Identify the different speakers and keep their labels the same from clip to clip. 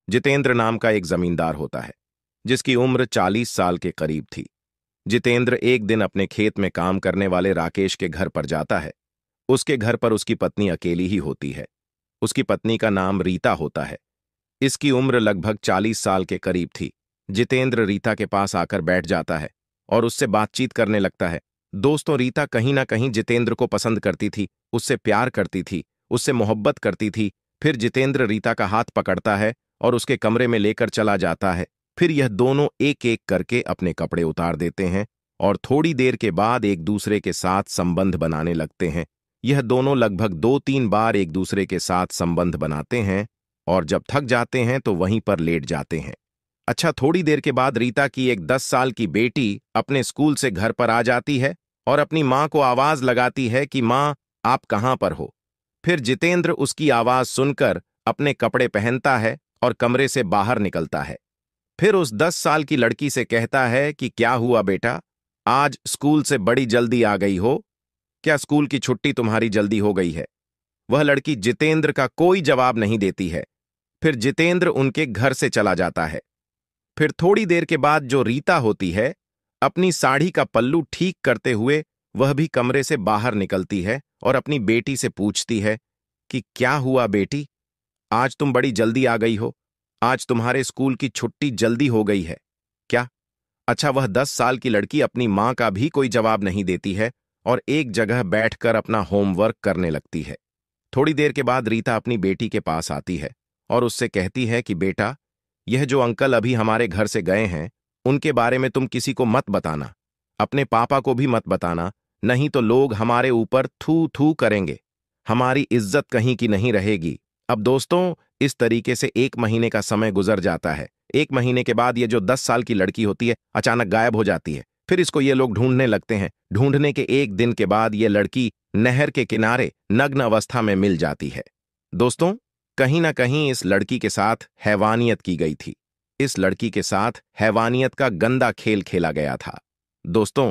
Speaker 1: जितेंद्र नाम का एक जमींदार होता है जिसकी उम्र 40 साल के करीब थी। जितेंद्र एक दिन अपने खेत में काम करने वाले राकेश के घर पर जाता है। उसके घर पर उसकी पत्नी अकेली ही होती है। उसकी पत्नी का नाम रीता होता है। इसकी उम्र लगभग 40 साल के करीब थी। जितेंद्र रीता के पास आकर बैठ जाता है और उससे बातचीत करने लगता है। दोस्तों, रीता कहीं ना कहीं जितेंद्र को पसंद करती थी, उससे प्यार करती थी, उससे मोहब्बत करती थी। फिर जितेंद्र रीता का हाथ पकड़ता है और उसके कमरे में लेकर चला जाता है। फिर यह दोनों एक एक करके अपने कपड़े उतार देते हैं और थोड़ी देर के बाद एक दूसरे के साथ संबंध बनाने लगते हैं। यह दोनों लगभग 2-3 बार एक दूसरे के साथ संबंध बनाते हैं और जब थक जाते हैं तो वहीं पर लेट जाते हैं। अच्छा, थोड़ी देर के बाद रीता की एक 10 साल की बेटी अपने स्कूल से घर पर आ जाती है और अपनी माँ को आवाज लगाती है कि माँ, आप कहाँ पर हो। फिर जितेंद्र उसकी आवाज सुनकर अपने कपड़े पहनता है और कमरे से बाहर निकलता है। फिर उस 10 साल की लड़की से कहता है कि क्या हुआ बेटा, आज स्कूल से बड़ी जल्दी आ गई हो, क्या स्कूल की छुट्टी तुम्हारी जल्दी हो गई है। वह लड़की जितेंद्र का कोई जवाब नहीं देती है। फिर जितेंद्र उनके घर से चला जाता है। फिर थोड़ी देर के बाद जो रीता होती है, अपनी साड़ी का पल्लू ठीक करते हुए वह भी कमरे से बाहर निकलती है और अपनी बेटी से पूछती है कि क्या हुआ बेटी, आज तुम बड़ी जल्दी आ गई हो, आज तुम्हारे स्कूल की छुट्टी जल्दी हो गई है क्या। अच्छा, वह 10 साल की लड़की अपनी मां का भी कोई जवाब नहीं देती है और एक जगह बैठकर अपना होमवर्क करने लगती है। थोड़ी देर के बाद रीता अपनी बेटी के पास आती है और उससे कहती है कि बेटा, यह जो अंकल अभी हमारे घर से गए हैं, उनके बारे में तुम किसी को मत बताना, अपने पापा को भी मत बताना, नहीं तो लोग हमारे ऊपर थू थू करेंगे, हमारी इज्जत कहीं की नहीं रहेगी। अब दोस्तों, इस तरीके से 1 महीने का समय गुजर जाता है। 1 महीने के बाद ये जो 10 साल की लड़की होती है अचानक गायब हो जाती है। फिर इसको ये लोग ढूंढने लगते हैं। ढूंढने के 1 दिन के बाद ये लड़की नहर के किनारे नग्न अवस्था में मिल जाती है। दोस्तों, कहीं ना कहीं इस लड़की के साथ हैवानियत की गई थी। इस लड़की के साथ हैवानियत का गंदा खेल खेला गया था। दोस्तों,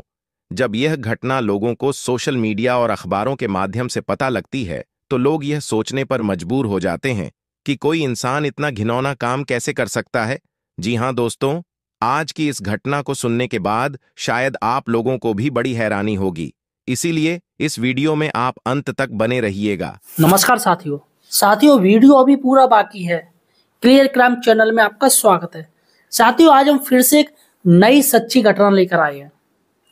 Speaker 1: जब यह घटना लोगों को सोशल मीडिया और अखबारों के माध्यम से पता लगती है तो लोग यह सोचने पर मजबूर हो जाते हैं कि कोई इंसान इतना घिनौना काम कैसे कर सकता है। जी हां दोस्तों, आज की इस घटना को सुनने के बाद शायद आप लोगों को भी बड़ी हैरानी होगी, इसीलिए इस वीडियो में आप अंत तक बने रहिएगा।
Speaker 2: नमस्कार साथियों, वीडियो अभी पूरा बाकी है। क्लियर क्राइम चैनल में आपका स्वागत है। साथियों, आज हम फिर से एक नई सच्ची घटना लेकर आए हैं,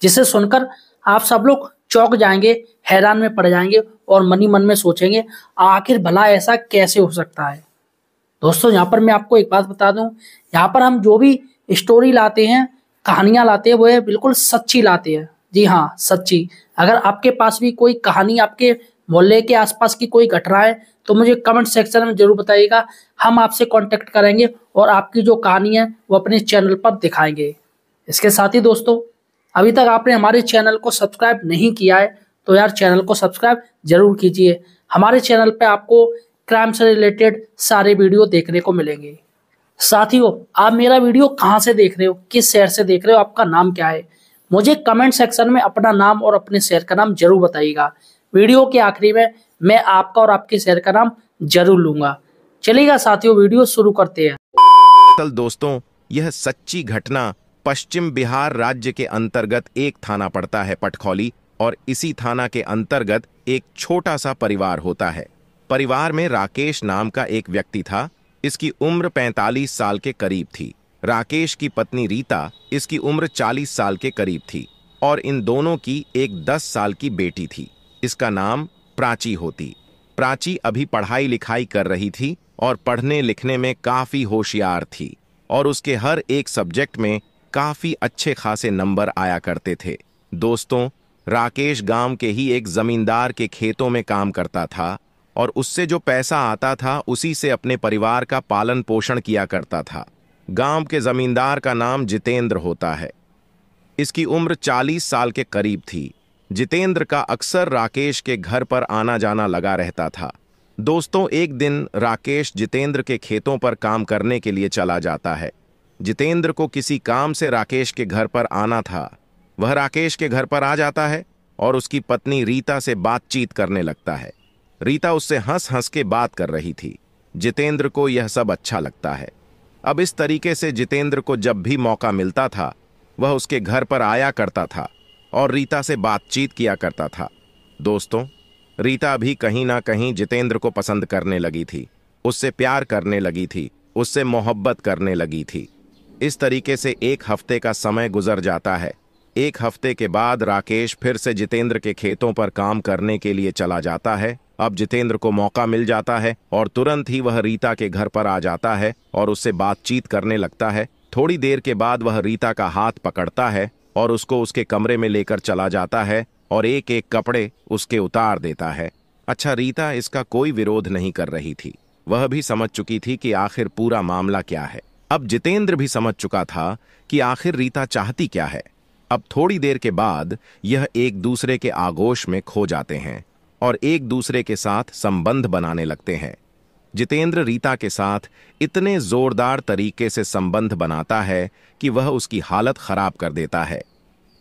Speaker 2: जिसे सुनकर आप सब लोग चौंक जाएंगे, हैरान में पड़ जाएंगे और मन ही मन में सोचेंगे आखिर भला ऐसा कैसे हो सकता है। दोस्तों, यहाँ पर मैं आपको एक बात बता दूं, यहाँ पर हम जो भी स्टोरी लाते हैं, कहानियां लाते हैं, वो है बिल्कुल सच्ची लाते हैं। जी हाँ, सच्ची। अगर आपके पास भी कोई कहानी, आपके मोहल्ले के आसपास की कोई घटना है, तो मुझे कमेंट सेक्शन में जरूर बताइएगा। हम आपसे कांटेक्ट करेंगे और आपकी जो कहानी है वो अपने चैनल पर दिखाएंगे। इसके साथ ही दोस्तों, अभी तक आपने हमारे चैनल को सब्सक्राइब नहीं किया है तो यार चैनल को सब्सक्राइब जरूर कीजिए। हमारे चैनल पे आपको क्राइम से रिलेटेड सारे वीडियो देखने को मिलेंगे। साथियों, आप मेरा वीडियो कहाँ से देख रहे हो, किस शहर से देख रहे हो, आपका नाम क्या है, मुझे कमेंट सेक्शन में अपना नाम और अपने शहर का नाम जरूर बताइएगा। वीडियो के आखिरी में मैं आपका और आपके शहर का नाम जरूर लूंगा। चलिएगा साथियों, वीडियो शुरू करते हैं।
Speaker 1: कल दोस्तों, यह सच्ची घटना पश्चिम बिहार राज्य के अंतर्गत एक थाना पड़ता है पटखौली, और इसी थाना के अंतर्गत एक छोटा सा परिवार होता है। परिवार में राकेश नाम का एक व्यक्ति था। इसकी उम्र 45 साल के करीब थी। राकेश की पत्नी रीता, इसकी उम्र 40 साल के करीब थी और इन दोनों की एक 10 साल की बेटी थी। इसका नाम प्राची होती। प्राची अभी पढ़ाई लिखाई कर रही थी और पढ़ने लिखने में काफी होशियार थी और उसके हर एक सब्जेक्ट में काफी अच्छे खासे नंबर आया करते थे। दोस्तों, राकेश गांव के ही एक जमींदार के खेतों में काम करता था और उससे जो पैसा आता था उसी से अपने परिवार का पालन पोषण किया करता था। गांव के जमींदार का नाम जितेंद्र होता है। इसकी उम्र 40 साल के करीब थी। जितेंद्र का अक्सर राकेश के घर पर आना जाना लगा रहता था। दोस्तों, एक दिन राकेश जितेंद्र के खेतों पर काम करने के लिए चला जाता है। जितेंद्र को किसी काम से राकेश के घर पर आना था। वह राकेश के घर पर आ जाता है और उसकी पत्नी रीता से बातचीत करने लगता है। रीता उससे हंस हंस के बात कर रही थी। जितेंद्र को यह सब अच्छा लगता है। अब इस तरीके से जितेंद्र को जब भी मौका मिलता था वह उसके घर पर आया करता था और रीता से बातचीत किया करता था। दोस्तों, रीता भी कहीं ना कहीं जितेंद्र को पसंद करने लगी थी, उससे प्यार करने लगी थी, उससे मोहब्बत करने लगी थी। इस तरीके से एक हफ्ते का समय गुजर जाता है। एक हफ्ते के बाद राकेश फिर से जितेंद्र के खेतों पर काम करने के लिए चला जाता है। अब जितेंद्र को मौका मिल जाता है और तुरंत ही वह रीता के घर पर आ जाता है और उससे बातचीत करने लगता है। थोड़ी देर के बाद वह रीता का हाथ पकड़ता है और उसको उसके कमरे में लेकर चला जाता है और एक एक कपड़े उसके उतार देता है। अच्छा, रीता इसका कोई विरोध नहीं कर रही थी। वह भी समझ चुकी थी कि आखिर पूरा मामला क्या है। अब जितेंद्र भी समझ चुका था कि आखिर रीता चाहती क्या है। अब थोड़ी देर के बाद यह एक दूसरे के आगोश में खो जाते हैं और एक दूसरे के साथ संबंध बनाने लगते हैं। जितेंद्र रीता के साथ इतने जोरदार तरीके से संबंध बनाता है कि वह उसकी हालत खराब कर देता है।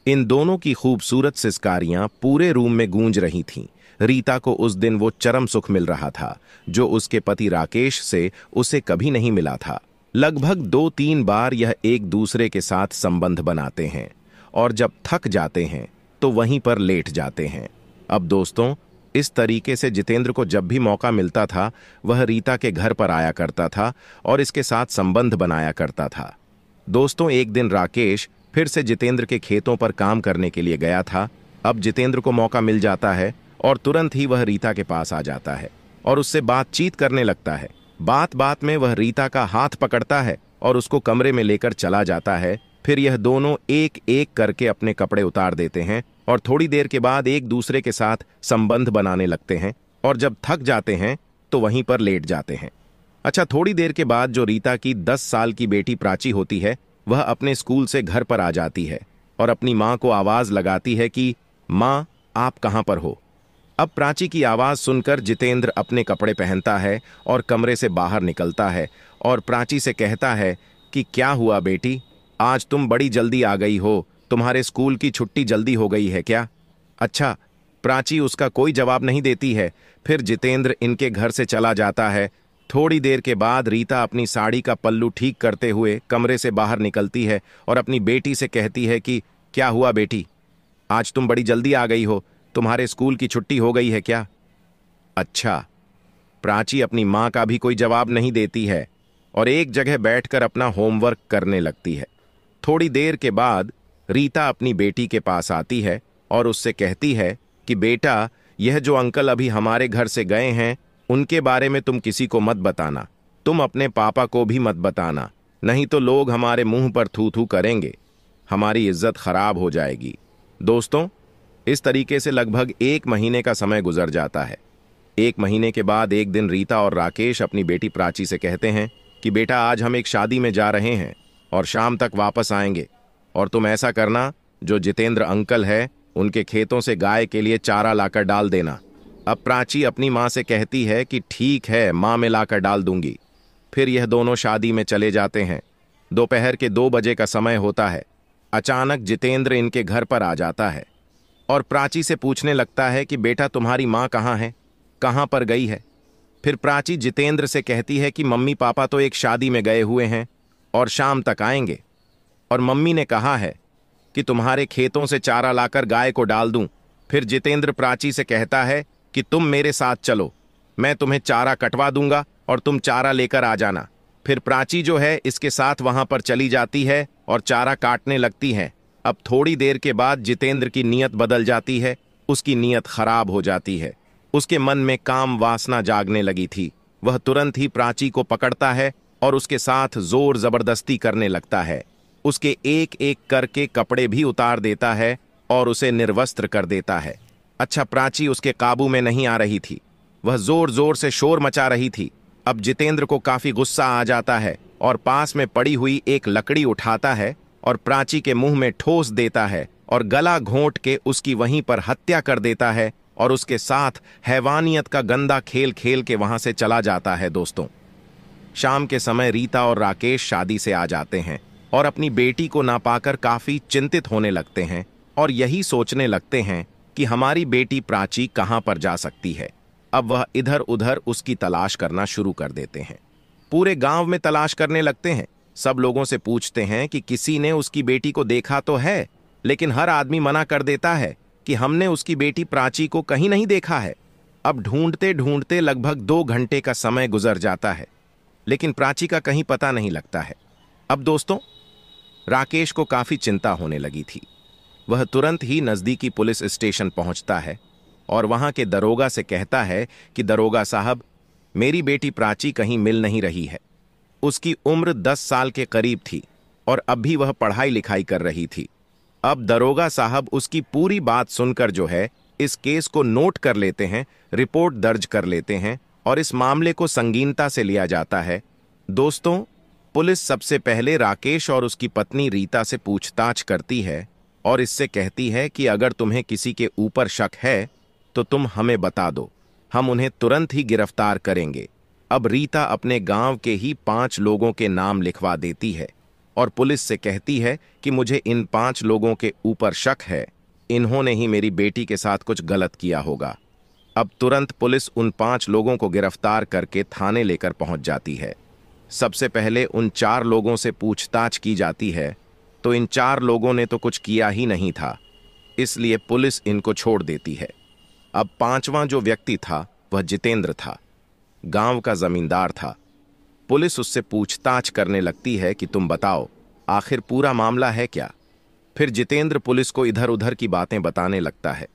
Speaker 1: इन दोनों की खूबसूरत सिसकारियां पूरे रूम में गूंज रही थीं। रीता को उस दिन वो चरम सुख मिल रहा था जो उसके पति राकेश से उसे कभी नहीं मिला था। लगभग 2-3 बार यह एक दूसरे के साथ संबंध बनाते हैं और जब थक जाते हैं तो वहीं पर लेट जाते हैं। अब दोस्तों, इस तरीके से जितेंद्र को जब भी मौका मिलता था वह रीता के घर पर आया करता था और इसके साथ संबंध बनाया करता था। दोस्तों, एक दिन राकेश फिर से जितेंद्र के खेतों पर काम करने के लिए गया था। अब जितेंद्र को मौका मिल जाता है और तुरंत ही वह रीता के पास आ जाता है और उससे बातचीत करने लगता है। बात बात में वह रीता का हाथ पकड़ता है और उसको कमरे में लेकर चला जाता है। फिर यह दोनों एक एक करके अपने कपड़े उतार देते हैं और थोड़ी देर के बाद एक दूसरे के साथ संबंध बनाने लगते हैं और जब थक जाते हैं तो वहीं पर लेट जाते हैं। अच्छा, थोड़ी देर के बाद जो रीता की 10 साल की बेटी प्राची होती है वह अपने स्कूल से घर पर आ जाती है और अपनी माँ को आवाज लगाती है कि माँ, आप कहाँ पर हो। अब प्राची की आवाज सुनकर जितेंद्र अपने कपड़े पहनता है और कमरे से बाहर निकलता है और प्राची से कहता है कि क्या हुआ बेटी, आज तुम बड़ी जल्दी आ गई हो, तुम्हारे स्कूल की छुट्टी जल्दी हो गई है क्या। अच्छा, प्राची उसका कोई जवाब नहीं देती है। फिर जितेंद्र इनके घर से चला जाता है। थोड़ी देर के बाद रीता अपनी साड़ी का पल्लू ठीक करते हुए कमरे से बाहर निकलती है और अपनी बेटी से कहती है कि क्या हुआ बेटी, आज तुम बड़ी जल्दी आ गई हो, तुम्हारे स्कूल की छुट्टी हो गई है क्या। अच्छा, प्राची अपनी माँ का भी कोई जवाब नहीं देती है और एक जगह बैठकर अपना होमवर्क करने लगती है। थोड़ी देर के बाद रीता अपनी बेटी के पास आती है और उससे कहती है कि बेटा, यह जो अंकल अभी हमारे घर से गए हैं उनके बारे में तुम किसी को मत बताना, तुम अपने पापा को भी मत बताना, नहीं तो लोग हमारे मुंह पर थू थू करेंगे, हमारी इज्जत खराब हो जाएगी। दोस्तों, इस तरीके से लगभग 1 महीने का समय गुजर जाता है। 1 महीने के बाद एक दिन रीता और राकेश अपनी बेटी प्राची से कहते हैं कि बेटा, आज हम एक शादी में जा रहे हैं और शाम तक वापस आएंगे और तुम ऐसा करना, जो जितेंद्र अंकल है उनके खेतों से गाय के लिए चारा लाकर डाल देना। अब प्राची अपनी माँ से कहती है कि ठीक है माँ, मैं लाकर डाल दूंगी। फिर यह दोनों शादी में चले जाते हैं। दोपहर के 2 बजे का समय होता है। अचानक जितेंद्र इनके घर पर आ जाता है और प्राची से पूछने लगता है कि बेटा, तुम्हारी माँ कहाँ है, कहाँ पर गई है। फिर प्राची जितेंद्र से कहती है कि मम्मी पापा तो एक शादी में गए हुए हैं और शाम तक आएंगे, और मम्मी ने कहा है कि तुम्हारे खेतों से चारा लाकर गाय को डाल दूं। फिर जितेंद्र प्राची से कहता है कि तुम मेरे साथ चलो, मैं तुम्हें चारा कटवा दूंगा और तुम चारा लेकर आ जाना। फिर प्राची जो है इसके साथ वहां पर चली जाती है और चारा काटने लगती है। अब थोड़ी देर के बाद जितेंद्र की नीयत बदल जाती है, उसकी नीयत खराब हो जाती है। उसके मन में काम वासना जागने लगी थी। वह तुरंत ही प्राची को पकड़ता है और उसके साथ जोर जबरदस्ती करने लगता है। उसके एक एक करके कपड़े भी उतार देता है और उसे निर्वस्त्र कर देता है। अच्छा, प्राची उसके काबू में नहीं आ रही थी, वह जोर जोर से शोर मचा रही थी। अब जितेंद्र को काफी गुस्सा आ जाता है और पास में पड़ी हुई एक लकड़ी उठाता है और प्राची के मुंह में ठोस देता है और गला घोंट के उसकी वहीं पर हत्या कर देता है और उसके साथ हैवानियत का गंदा खेल खेल के वहां से चला जाता है। दोस्तों, शाम के समय रीता और राकेश शादी से आ जाते हैं और अपनी बेटी को ना पाकर काफी चिंतित होने लगते हैं और यही सोचने लगते हैं कि हमारी बेटी प्राची कहां पर जा सकती है। अब वह इधर उधर उसकी तलाश करना शुरू कर देते हैं। पूरे गांव में तलाश करने लगते हैं सब लोगों से पूछते हैं कि किसी ने उसकी बेटी को देखा तो है, लेकिन हर आदमी मना कर देता है कि हमने उसकी बेटी प्राची को कहीं नहीं देखा है। अब ढूंढते ढूंढते लगभग 2 घंटे का समय गुजर जाता है, लेकिन प्राची का कहीं पता नहीं लगता है। अब दोस्तों, राकेश को काफी चिंता होने लगी थी। वह तुरंत ही नजदीकी पुलिस स्टेशन पहुंचता है और वहां के दरोगा से कहता है कि दरोगा साहब, मेरी बेटी प्राची कहीं मिल नहीं रही है। उसकी उम्र 10 साल के करीब थी और अब भी वह पढ़ाई लिखाई कर रही थी। अब दरोगा साहब उसकी पूरी बात सुनकर जो है इस केस को नोट कर लेते हैं, रिपोर्ट दर्ज कर लेते हैं और इस मामले को संगीनता से लिया जाता है। दोस्तों, पुलिस सबसे पहले राकेश और उसकी पत्नी रीता से पूछताछ करती है और इससे कहती है कि अगर तुम्हें किसी के ऊपर शक है तो तुम हमें बता दो, हम उन्हें तुरंत ही गिरफ्तार करेंगे। अब रीता अपने गांव के ही 5 लोगों के नाम लिखवा देती है और पुलिस से कहती है कि मुझे इन 5 लोगों के ऊपर शक है, इन्होंने ही मेरी बेटी के साथ कुछ गलत किया होगा। अब तुरंत पुलिस उन 5 लोगों को गिरफ्तार करके थाने लेकर पहुंच जाती है। सबसे पहले उन 4 लोगों से पूछताछ की जाती है तो इन 4 लोगों ने तो कुछ किया ही नहीं था, इसलिए पुलिस इनको छोड़ देती है। अब 5वां जो व्यक्ति था वह जितेंद्र था, गांव का जमींदार था। पुलिस उससे पूछताछ करने लगती है कि तुम बताओ, आखिर पूरा मामला है क्या। फिर जितेंद्र पुलिस को इधर उधर की बातें बताने लगता है।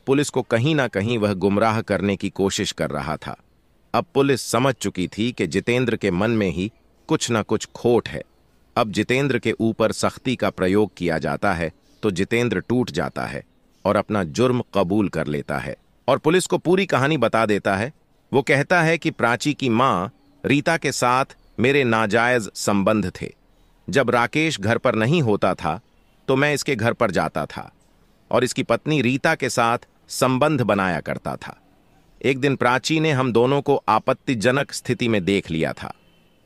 Speaker 1: पुलिस को कहीं ना कहीं वह गुमराह करने की कोशिश कर रहा था। अब पुलिस समझ चुकी थी कि जितेंद्र के मन में ही कुछ ना कुछ खोट है। अब जितेंद्र के ऊपर सख्ती का प्रयोग किया जाता है तो जितेंद्र टूट जाता है और अपना जुर्म कबूल कर लेता है और पुलिस को पूरी कहानी बता देता है। वो कहता है कि प्राची की मां रीता के साथ मेरे नाजायज संबंध थे। जब राकेश घर पर नहीं होता था तो मैं इसके घर पर जाता था और इसकी पत्नी रीता के साथ संबंध बनाया करता था। एक दिन प्राची ने हम दोनों को आपत्तिजनक स्थिति में देख लिया था।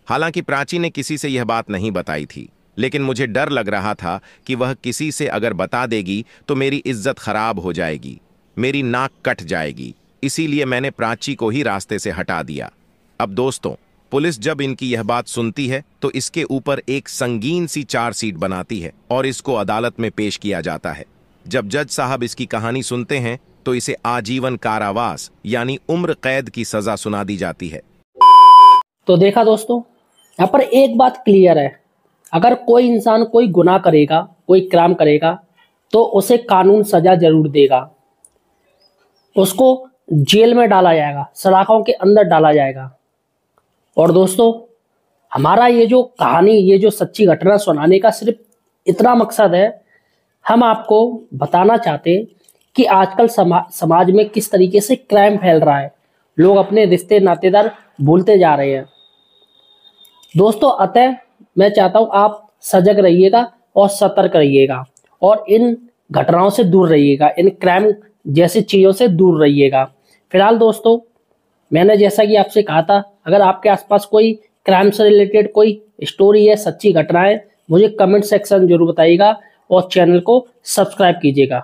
Speaker 1: हालांकि प्राची ने किसी से यह बात नहीं बताई थी, लेकिन मुझे डर लग रहा था कि वह किसी से अगर बता देगी तो मेरी इज्जत खराब हो जाएगी, मेरी नाक कट जाएगी। इसीलिए मैंने प्राची को ही रास्ते से हटा दिया। अब दोस्तों, पुलिस जब इनकी यह बात सुनती है तो इसके ऊपर एक संगीन सी चार्जशीट बनाती है और इसको अदालत में पेश किया जाता है। जब जज साहब इसकी कहानी सुनते हैं तो इसे आजीवन कारावास यानी उम्र कैद की सजा सुना दी जाती है।
Speaker 2: तो देखा दोस्तों, यहाँ पर एक बात क्लियर है, अगर कोई इंसान कोई गुनाह करेगा, कोई क्राइम करेगा तो उसे कानून सजा जरूर देगा। उसको जेल में डाला जाएगा, सलाखों के अंदर डाला जाएगा। और दोस्तों, हमारा ये जो कहानी, ये जो सच्ची घटना सुनाने का सिर्फ इतना मकसद है, हम आपको बताना चाहते कि आजकल समाज में किस तरीके से क्राइम फैल रहा है। लोग अपने रिश्ते नातेदार भूलते जा रहे हैं। दोस्तों, अतः मैं चाहता हूं आप सजग रहिएगा और सतर्क रहिएगा और इन घटनाओं से दूर रहिएगा, इन क्राइम जैसी चीज़ों से दूर रहिएगा। फिलहाल दोस्तों, मैंने जैसा कि आपसे कहा था, अगर आपके आसपास कोई क्राइम से रिलेटेड कोई स्टोरी है, सच्ची घटना है, मुझे कमेंट सेक्शन जरूर बताइएगा और चैनल को सब्सक्राइब कीजिएगा।